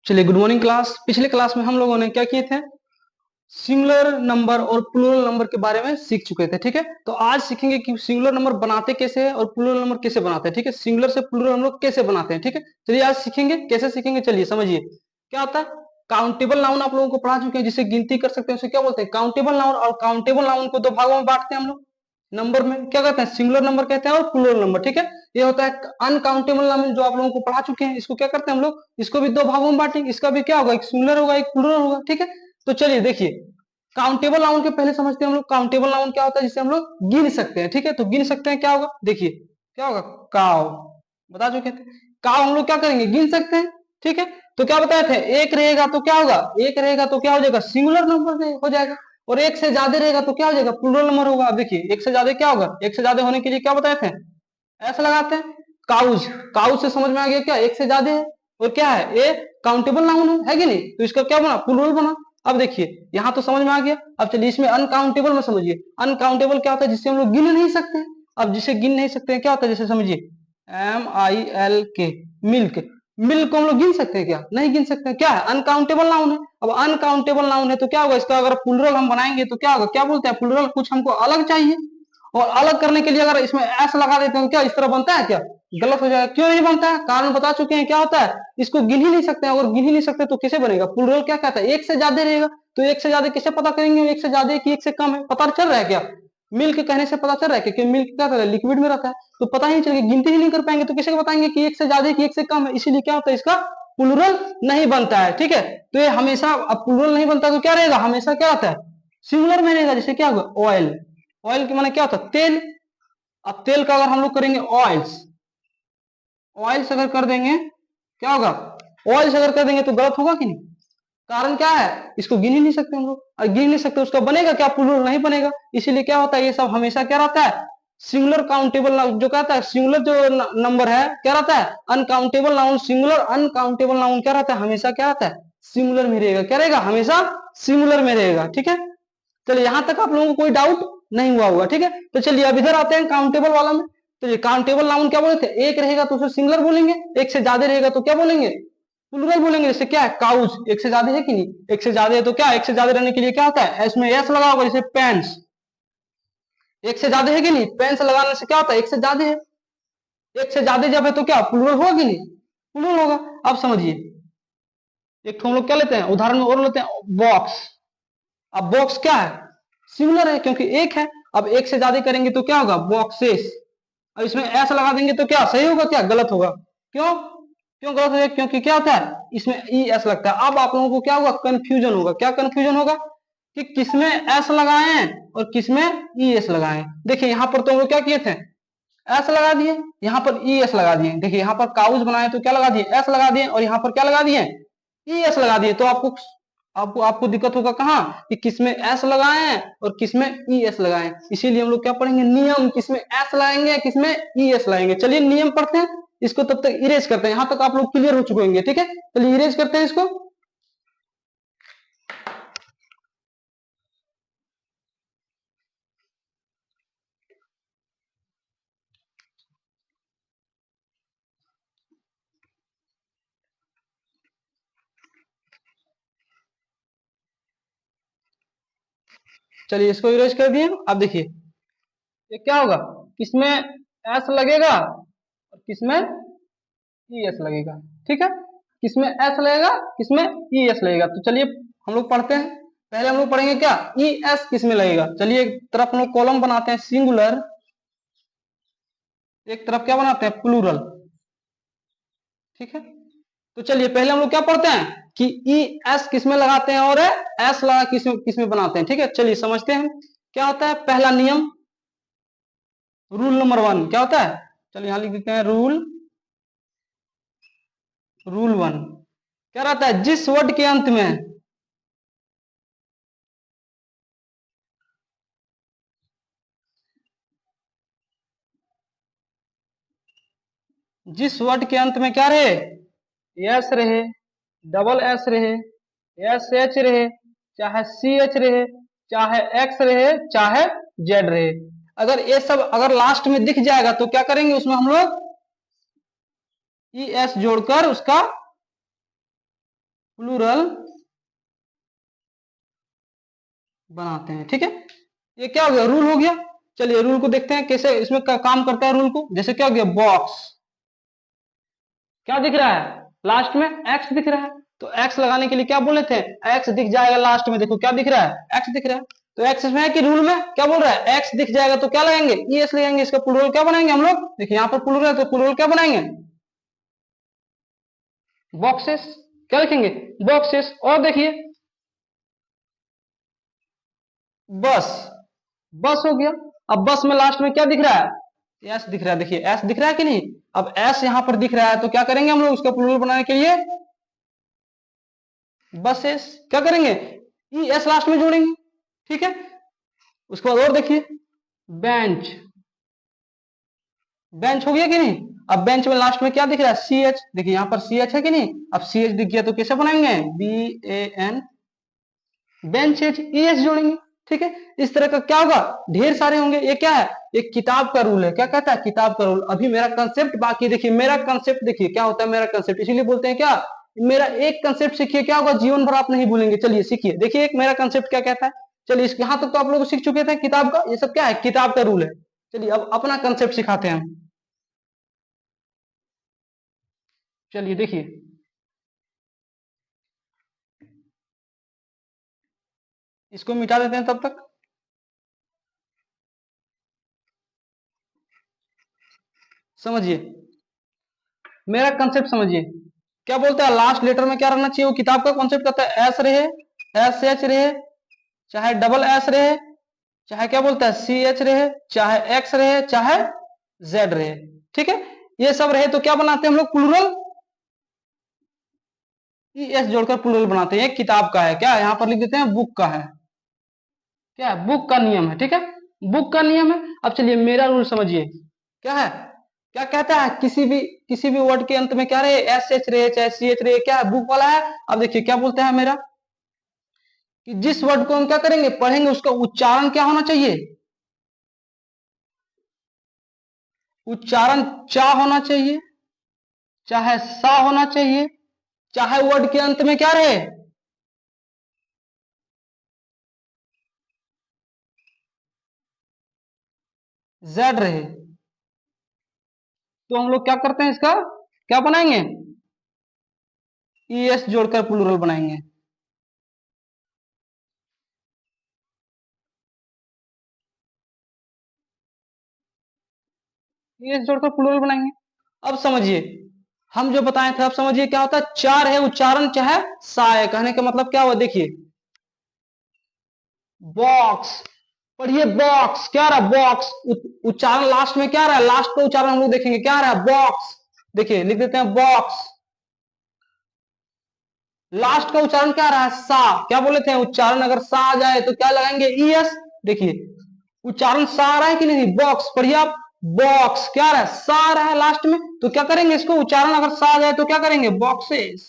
चलिए, good morning class. पिछले class में हम लोगों ने क्या किए थे, सिंगुलर नंबर और प्लूरल नंबर के बारे में सीख चुके थे। ठीक है, तो आज सीखेंगे कि सिंगुलर नंबर बनाते कैसे हैं और प्लूरल नंबर कैसे बनाते हैं। ठीक है, सिंगुलर से प्लूरल हम लोग कैसे बनाते हैं। ठीक है, चलिए आज सीखेंगे कैसे सीखेंगे। चलिए समझिए क्या होता है। काउंटेबल नाउन आप लोगों को पढ़ा चुके हैं, जिसे गिनती कर सकते हैं उसे क्या बोलते हैं, काउंटेबल नाउन। और काउंटेबल नाउन को दो भागों में बांटते हैं हम लोग। नंबर में क्या कहते हैं, सिंगुलर नंबर कहते हैं और प्लूरल नंबर। ठीक है, ये होता है अनकाउंटेबल नाउन जो आप लोगों को पढ़ा चुके हैं। इसको क्या करते हैं हम लोग, इसको भी दो भागों में बांटेंगे। इसका भी क्या होगा, एक सिंगुलर होगा एक प्लूरल होगा। ठीक है, तो चलिए देखिए, काउंटेबल नाउन के पहले समझते हैं हम लोग। काउंटेबल नाउन क्या होता है, जिसे हम लोग गिन सकते हैं। ठीक है, तो गिन सकते हैं क्या होगा, देखिए क्या होगा, काव। बता चुके थे, काव हम लोग क्या करेंगे, गिन सकते हैं। ठीक है, तो क्या बताए थे, एक रहेगा तो क्या होगा, एक रहेगा तो क्या हो जाएगा, सिंगुलर नंबर हो जाएगा। और एक से ज्यादा रहेगा तो क्या हो जाएगा, प्लूरल नंबर होगा। अब देखिए एक से ज्यादा क्या होगा, एक से ज्यादा होने के लिए क्या बताए थे, ऐसा लगाते हैं। काउज, काउज से समझ में आ गया क्या, एक से ज्यादा है। और क्या है, ये काउंटेबल नाउन है कि नहीं, तो इसका क्या बना, प्लूरल बना। अब देखिए यहाँ तो समझ में आ गया। अब चलिए इसमें अनकाउंटेबल में समझिए। अनकाउंटेबल क्या होता है, जिससे हम लोग गिन नहीं सकते। अब जिसे गिन नहीं सकते हैं क्या होता है, जैसे समझिए MILK, मिल्क। मिल्क को हम लोग गिन सकते हैं क्या, नहीं गिन सकते हैं। क्या है, अनकाउंटेबल नाउन है। अब अनकाउंटेबल नाउन है तो क्या होगा, इसका अगर प्लूरल हम बनाएंगे तो क्या होगा, क्या बोलते हैं, प्लूरल कुछ हमको अलग चाहिए। और अलग करने के लिए अगर इसमें एस लगा देते हैं तो क्या इस तरह बनता है क्या, गलत हो जाएगा। क्यों नहीं बनता है, कारण बता चुके हैं। क्या होता है, इसको गिन ही नहीं सकते हैं। अगर गिन ही नहीं सकते तो कैसे बनेगा, प्लूरल क्या कहता है, एक से ज्यादा रहेगा। तो एक से ज्यादा कैसे पता करेंगे, एक से ज्यादा कि एक से कम है, पता चल रहा है क्या। मिल्क कहने से पता चल रहा है क्योंकि मिल्क क्या होता है, लिक्विड में रहता है। तो पता ही नहीं चलेगा, गिनती ही नहीं कर पाएंगे तो कैसे बताएंगे कि एक से ज्यादा कि एक से कम है। इसीलिए क्या होता है, इसका प्लूरल नहीं बनता है। ठीक है, तो ये हमेशा, अब प्लूरल नहीं बनता तो क्या रहेगा, हमेशा क्या होता है, सिंगुलर में रहेगा। जैसे क्या होगा, ऑयल। ऑयल के माने क्या होता है, तेल। अब तेल का अगर हम लोग करेंगे ऑयल्स, ऑयल्स अगर कर देंगे क्या होगा, ऑयल्स अगर कर देंगे तो गलत होगा कि नहीं। कारण क्या है, इसको गिन ही नहीं सकते हम लोग। और गिन नहीं सकते उसका बनेगा क्या, प्लूरल नहीं बनेगा। इसीलिए क्या होता है, ये सब हमेशा क्या रहता है, सिंगुलर काउंटेबल जो कहता है, सिंगुलर जो नंबर है क्या रहता है, uncountable noun. Singular uncountable noun क्या रहता है, हमेशा क्या रहता है, सिंगुलर में रहेगा। क्या रहेगा, हमेशा सिंगुलर में रहेगा। ठीक है, चलिए यहां तक आप लोगों को कोई डाउट नहीं हुआ होगा। ठीक है, तो चलिए अब इधर आते हैं काउंटेबल वाला में। तो ये काउंटेबल नाउन क्या बोलते हैं, एक रहेगा तो उसे सिंगुलर बोलेंगे, एक से ज्यादा रहेगा तो क्या बोलेंगे, प्लूरल बोलेंगे। जैसे क्या है, काउज, एक से ज्यादा है कि नहीं, एक से ज्यादा है तो क्या, एक से ज्यादा रहने के लिए क्या होता है, इसमें एस लगा होगा। जैसे पेंस, एक से ज्यादा है कि नहीं, पेंस लगाने से क्या होता है, एक से ज्यादा है। एक से ज्यादा जब है तो क्या प्लूरल होगा कि नहीं, प्लूरल होगा। अब समझिए, एक तो हम लोग क्या लेते हैं, उदाहरण में और लेते हैं, बॉक्स। अब बॉक्स क्या है, सिंगुलर है क्योंकि एक है। अब एक से ज्यादा करेंगे तो क्या होगा, बॉक्सेस। अब इसमें ऐसा लगा देंगे तो क्या सही होगा, क्या गलत होगा। क्यों, क्यों गलत होगा, क्योंकि क्या होता है, इसमें ई एस लगता है। अब आप लोगों को क्या होगा, कंफ्यूजन होगा। क्या कंफ्यूजन होगा, कि किसमें एस लगाएं और किसमें ई एस लगाएं। देखिए यहाँ पर तो हम लोग क्या किए थे, एस लगा दिए, यहाँ पर ई एस लगा दिए। देखिए यहाँ पर काउज बनाए तो क्या लगा दिए, एस लगा दिए, और यहाँ पर क्या लगा दिए, ई एस लगा दिए। तो आपको आपको आपको दिक्कत होगा कहाँ, कि किसमें एस लगाएं और किसमें ई एस लगाएं। इसीलिए हम लोग क्या पढ़ेंगे, नियम, किसमें एस लगाएंगे किसमें ई एस लगाएंगे। चलिए नियम पढ़ते हैं, इसको तब तक इरेज करते हैं। यहाँ तक आप लोग क्लियर हो चुके होंगे। ठीक है, चलिए इरेज करते हैं इसको। चलिए इसको इरेज कर दिए। अब देखिए ये क्या होगा, किसमें एस लगेगा और किसमें ई एस लगेगा। ठीक है, किसमें एस लगेगा किसमें ई एस लगेगा। तो चलिए हम लोग पढ़ते हैं। पहले हम लोग पढ़ेंगे क्या, ई एस किसमें लगेगा। चलिए एक तरफ हम लोग कॉलम बनाते हैं सिंगुलर, एक तरफ क्या बनाते हैं, प्लूरल। ठीक है, तो चलिए पहले हम लोग क्या पढ़ते हैं, कि ई एस किसमें लगाते हैं और एस लगा किसमें किसमें बनाते हैं। ठीक है, चलिए समझते हैं क्या होता है। पहला नियम, रूल नंबर 1 क्या होता है, चलिए यहां लिख देते हैं, रूल 1 क्या रहता है, जिस वर्ड के अंत में जिस वर्ड के अंत में क्या रहे, एस रहे, डबल एस रहे, एस एच रहे, चाहे सी एच रहे, चाहे एक्स रहे, चाहे जेड रहे, अगर ये सब अगर लास्ट में दिख जाएगा तो क्या करेंगे, उसमें हम लोग ई एस जोड़कर उसका प्लूरल बनाते हैं। ठीक है, ये क्या हो गया, रूल हो गया। चलिए रूल को देखते हैं कैसे इसमें काम करता है रूल को। जैसे क्या हो गया, बॉक्स, क्या दिख रहा है लास्ट में, एक्स दिख रहा है, तो एक्स लगाने के लिए क्या बोले थे, एक्स दिख जाएगा लास्ट में, देखो क्या दिख रहा है, एक्स दिख रहा है। तो एक्स इसमें है कि रूल में क्या बोल रहा है, एक्स दिख जाएगा तो क्या लगाएंगे, ई एस लगाएंगे। इसका प्लूरल क्या बनाएंगे हम लोग, देखिए यहाँ पर प्लूरल है तो प्लूरल क्या बनाएंगे, बॉक्सेस। क्या लिखेंगे, बॉक्सेस। और देखिए बस, बस हो गया। अब बस में लास्ट में क्या दिख रहा है, एस दिख रहा है, देखिए एस दिख रहा है कि नहीं। अब एस यहां पर दिख रहा है तो क्या करेंगे हम लोग उसका प्लूरल बनाने के लिए, बसेस। क्या करेंगे, ई एस लास्ट में जोड़ेंगे। ठीक है, उसके बाद और देखिए, बेंच, बेंच हो गया कि नहीं। अब बेंच में लास्ट में क्या दिख रहा है, सी एच, देखिए यहाँ पर सी एच है कि नहीं। अब सी एच दिख गया तो कैसे बनाएंगे, B A N, bench H, E S जोड़ेंगे। ठीक है, इस तरह का क्या होगा, ढेर सारे होंगे। ये क्या है, एक किताब का रूल है, क्या कहता है, किताब का रूल। अभी मेरा कंसेप्ट बाकी, देखिए मेरा कंसेप्ट, देखिए क्या होता है मेरा कंसेप्ट, इसीलिए बोलते हैं क्या, मेरा एक कंसेप्ट सीखिए, क्या होगा, जीवन भर आप नहीं भूलेंगे। चलिए सीखिए, देखिए एक मेरा कंसेप्ट क्या कहता है। चलिए इस यहां तक तो आप लोग सीख चुके थे किताब का, ये सब क्या है, किताब का रूल है। चलिए अब अपना कंसेप्ट सिखाते हैं हम। चलिए देखिए, इसको मिटा देते हैं तब तक। समझिए मेरा कंसेप्ट समझिए, क्या बोलता है, लास्ट लेटर में क्या रहना चाहिए, वो किताब का कॉन्सेप्ट कहता है, एस रहे, एस एच रहे, चाहे डबल एस रहे, चाहे क्या बोलता है सी एच रहे, चाहे एक्स रहे, चाहे जेड रहे। ठीक है, ये सब रहे तो क्या बनाते हैं हम लोग, प्लूरल, ई एस जोड़कर प्लूरल बनाते हैं। एक किताब का है, क्या यहां पर लिख देते हैं, बुक का है, क्या है, बुक का नियम है। ठीक है, बुक का नियम है। अब चलिए मेरा रूल समझिए, क्या है, क्या कहता है, किसी भी वर्ड के अंत में क्या रहे, एस एच रहे चाहे सी एच रहे, क्या है, बुक वाला है। अब देखिए क्या बोलते हैं मेरा, कि जिस वर्ड को हम क्या करेंगे, पढ़ेंगे, उसका उच्चारण क्या होना चाहिए, उच्चारण चा होना चाहिए, चाहे सा होना चाहिए, चाहे वर्ड के अंत में क्या रहे, जेड रहे। तो हम लोग क्या करते हैं, इसका क्या बनाएंगे, ई एस जोड़कर प्लूरल बनाएंगे। ई एस जोड़कर प्लूरल बनाएंगे। अब समझिए, हम जो बताए थे, अब समझिए क्या होता है, चार है उच्चारण चाहे सा है, कहने का मतलब क्या हुआ, देखिए बॉक्स, पढ़िए बॉक्स, क्या रहा बॉक्स, उच्चारण लास्ट में क्या रहा है, लास्ट का उच्चारण हम लोग देखेंगे क्या रहा है, बॉक्स। देखिए लिख देते हैं बॉक्स, लास्ट का उच्चारण क्या रहा है, सा। क्या बोले थे, उच्चारण अगर सा आ जाए तो क्या लगाएंगे, ई एस। देखिए उच्चारण सा आ रहा है कि नहीं, बॉक्स, पढ़िए आप, बॉक्स, क्या रहा है, सा आ रहा है लास्ट में, तो क्या करेंगे, इसको उच्चारण अगर सा आ जाए तो क्या करेंगे, बॉक्सेस।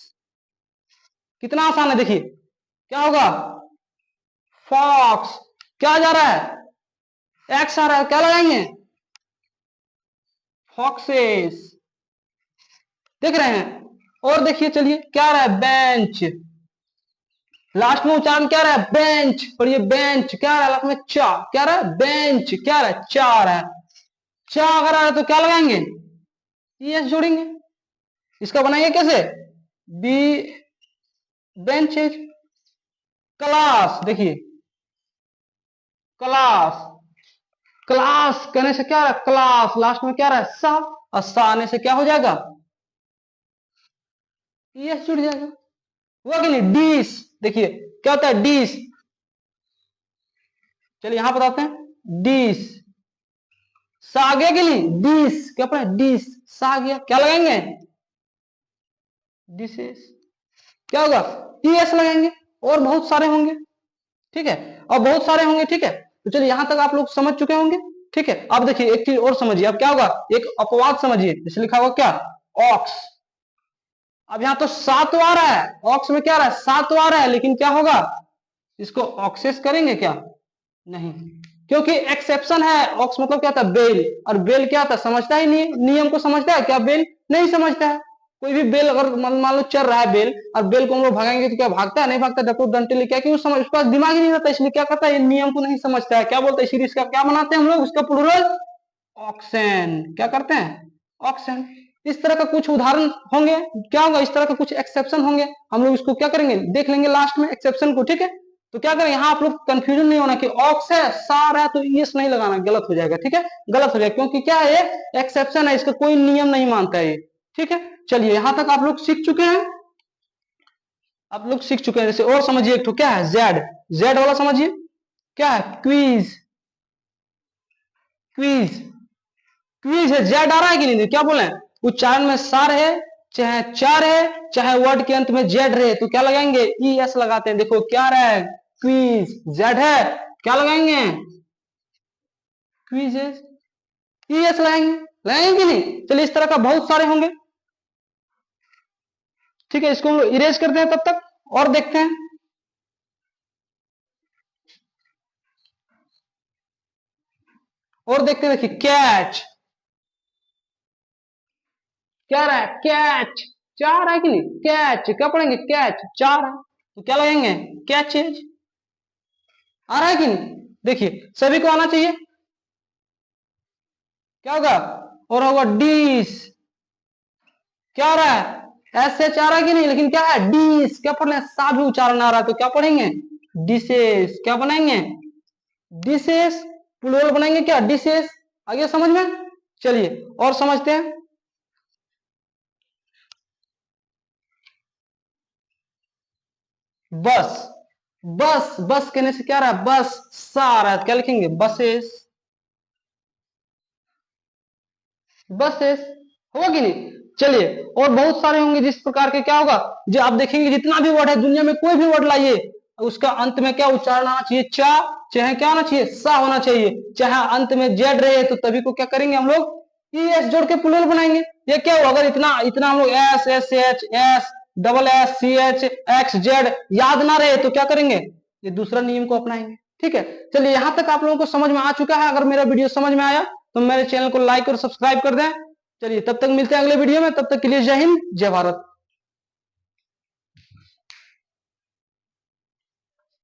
कितना आसान है, देखिए क्या होगा, फॉक्स, क्या जा रहा है, एक्स आ रहा है, क्या लगाएंगे, फॉक्सेस। देख रहे हैं। और देखिए चलिए क्या रहा है, बेंच, लास्ट में उच्चारण क्या रहा है, बेंच, पढ़िए बेंच, क्या रहा है लास्ट में, चा, क्या रहा है, बेंच, क्या रहा है, चा आ रहा है। चा अगर आ रहा है तो क्या लगाएंगे, एस जोड़ेंगे। इसका बनाएंगे कैसे, बी, बेंचेज। क्लास, देखिए क्लास, क्लास कहने से क्या रहा है, क्लास, लास्ट में क्या रहा है, सा, और सा आने से क्या हो जाएगा, एस जुड़ जाएगा। हुआ कि नहीं, डिश, देखिए क्या होता है, डिश। चलिए यहां बताते हैं, डिश, सा आ गया कि नहीं, डिश, क्या पढ़ा, डिश, सा आ गया, क्या लगाएंगे, डिशेस। क्या होगा, टीएस लगाएंगे। और बहुत सारे होंगे, ठीक है, और बहुत सारे होंगे। ठीक है, तो चलिए यहां तक आप लोग समझ चुके होंगे। ठीक है, अब देखिए एक चीज और समझिए, अब क्या होगा, एक अपवाद समझिए, जैसे लिखा होगा क्या, ऑक्स। अब यहां तो सात आ रहा है, ऑक्स में क्या आ रहा है, सात आ रहा है, लेकिन क्या होगा, इसको ऑक्सेस करेंगे क्या, नहीं, क्योंकि एक्सेप्शन है। ऑक्स मतलब क्या था, बेल, और बेल क्या था, समझता ही नहीं, नियम को समझता है क्या, बेल नहीं समझता है। कोई भी बेल अगर मान लो चल रहा है बेल, और बेल को हम लोग भगाएंगे तो क्या भागता है? नहीं भागता। डेफिनेटली क्या, क्यों समझ, उसके पास दिमाग ही नहीं रहता, इसलिए क्या करता है, ये नियम को नहीं समझता है। क्या बोलते हैं, सीरीज का क्या बनाते हैं हम लोग, उसका प्लूरल ऑक्सन। क्या करते हैं? ऑक्सन। इस तरह का कुछ उदाहरण होंगे, क्या होगा, इस तरह का कुछ एक्सेप्शन होंगे, हम लोग इसको क्या करेंगे, देख लेंगे लास्ट में एक्सेप्शन को। ठीक है, तो क्या करें, यहाँ आप लोग कंफ्यूजन नहीं होना कि ऑक्स है, सार है, तो यस नहीं लगाना, गलत हो जाएगा। ठीक है, गलत हो जाएगा, क्योंकि क्या है, एक्सेप्शन है, इसका कोई नियम नहीं मानता है ये। ठीक है, चलिए यहां तक आप लोग सीख चुके हैं। आप लोग सीख चुके हैं। जैसे और समझिए, एक तो क्या है, जेड, जेड वाला समझिए, क्या है, क्वीज। क्वीज, क्वीज है, जेड आ रहा है कि नहीं, क्या बोले, उच्चारण में सार है, चाहे चार है, चाहे वर्ड के अंत में जेड रहे, तो क्या लगाएंगे, ई एस लगाते हैं। देखो क्या रहा है, क्वीज, जेड है, क्या लगाएंगे, क्वीज, ई एस लगाएंगे, लगाएंगे कि नहीं। चलिए, इस तरह का बहुत सारे होंगे। ठीक है, इसको हम लोग इरेज करते हैं तब तक, और देखते हैं। और देखते हैं, देखिए कैच, क्या रहा है, कैच, चार है कि नहीं, कैच, क्या पढ़ेंगे, कैच, चार है, तो क्या लगाएंगे, कैचेज। आ रहा है कि नहीं, देखिए सभी को आना चाहिए। क्या होगा, और होगा डिस, क्या हो रहा है, एस एच आ रहा है कि नहीं, लेकिन क्या है, डिस, क्या पढ़ रहे हैं, सा भी उच्चारण आ रहा है, तो क्या पढ़ेंगे, डिसेस, क्या बनाएंगे, डिसेस, प्लूरल बनाएंगे, क्या, डिसेस। आगे समझ में, चलिए और समझते हैं। बस, बस, बस कहने से क्या रहा है, बस, सा आ रहा है, क्या लिखेंगे, बसेस, बसेस, होगा कि नहीं। चलिए, और बहुत सारे होंगे जिस प्रकार के, क्या होगा, जो आप देखेंगे जितना भी वर्ड है दुनिया में, कोई भी वर्ड लाइए, उसका अंत में क्या उच्चारण आना चाहिए, चा, चाहे क्या होना चाहिए, सा होना चाहिए, चाहे अंत में जेड रहे, तो तभी को क्या करेंगे हम लोग, ई एस जोड़ के प्लूरल बनाएंगे। ये क्या हुआ, अगर इतना इतना हम लोग S S H S double S C H X Z याद ना रहे, तो क्या करेंगे, ये दूसरा नियम को अपनाएंगे। ठीक है, चलिए यहां तक आप लोगों को समझ में आ चुका है। अगर मेरा वीडियो समझ में आया तो मेरे चैनल को लाइक और सब्सक्राइब कर दें। चलिए तब तक मिलते हैं अगले वीडियो में, तब तक के लिए जय हिंद, जय भारत।